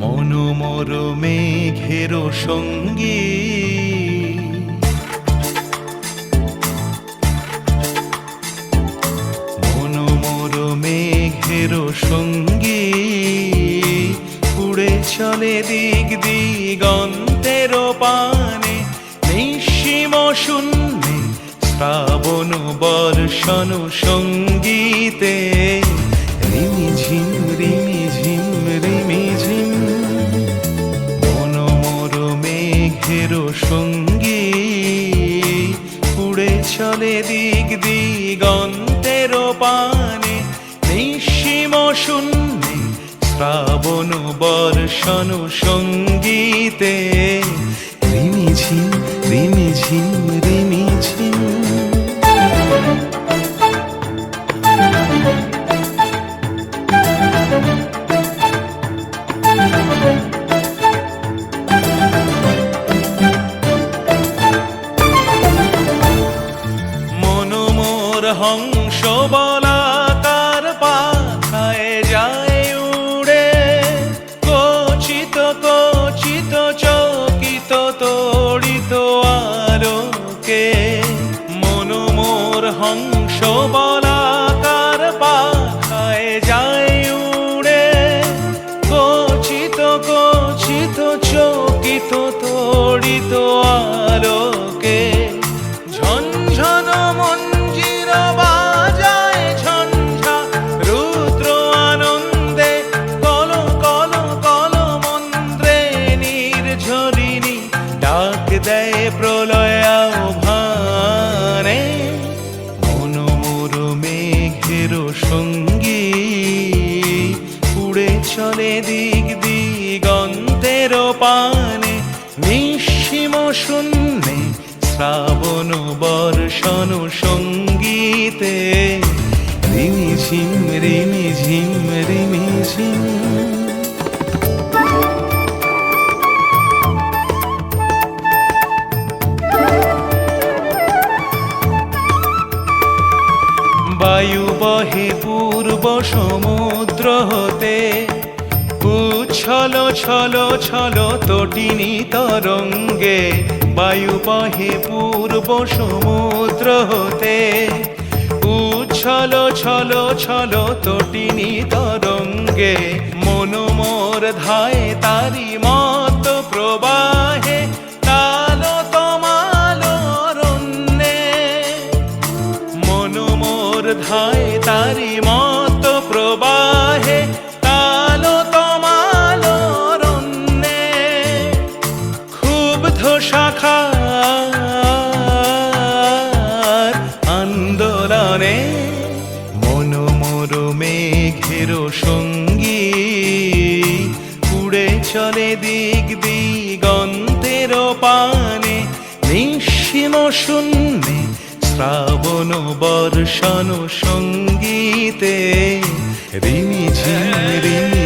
মনোমর মেঘের সঙ্গী মনোমর মেঘের সঙ্গী উড়ে চলে দিক দিগন্তের পানে নিঃসীম শূন্যে শ্রাবণ বর্ষণ সঙ্গীতে রিমিঝিম রিমিঝিম রিমিঝিম মনোমর মেঘের সঙ্গী উড়ে চলে দিক দিগন্তের পানে নিঃসীম শূন্যে শ্রাবণ বর্ষণ সঙ্গীতে রিমিঝিম রিমিঝিম রিমিঝিম মনোমর হংস বলাকার পাখায় যায় উড়ে কচিত কচিত চকিত তড়িত আলোকে মনোমর হংস বলাকার পাখায় যায় উড়ে কচিত কচিত চকিত তড়িত আলোকে ঝনঝন মঞ্জির বাজায় ঝঞ্ঝা রুদ্র আনন্দে কল কল কল মন্ত্রে নির্ঝরিণী ডাক দেয় প্রলয় আহ্বানে মনোমর মেঘের সঙ্গী উড়ে চলে দিক দিগন্তের পানে নিঃসীম শূন্যে শ্রাবণ বর্ষণ সঙ্গীতে রিমিঝিম রিমিঝিম রিমিঝিম বায়ু বহে পূর্ব সমুদ্র হতে উচ্ছল ছল ছল তটিনী তরঙ্গে বায়ু বহে পূর্ব সমুদ্র হতে উচ্ছল ছল ছল তটিনী তরঙ্গে মনোমর ধায় তারি মত প্রবাহে তাল তমাল রণ্যে মনোমর ধায় তারি মত প্রবাহে তাল তমাল রণ্যে ক্ষুব্ধ শাখার আন্দোলনে মনোমর মেঘের সঙ্গী উড়ে চলে দিক দিগন্তের পানে নিঃসীম শূন্যে শ্রাবণ বর্ষণ সঙ্গীতে রিমিঝিম রিমি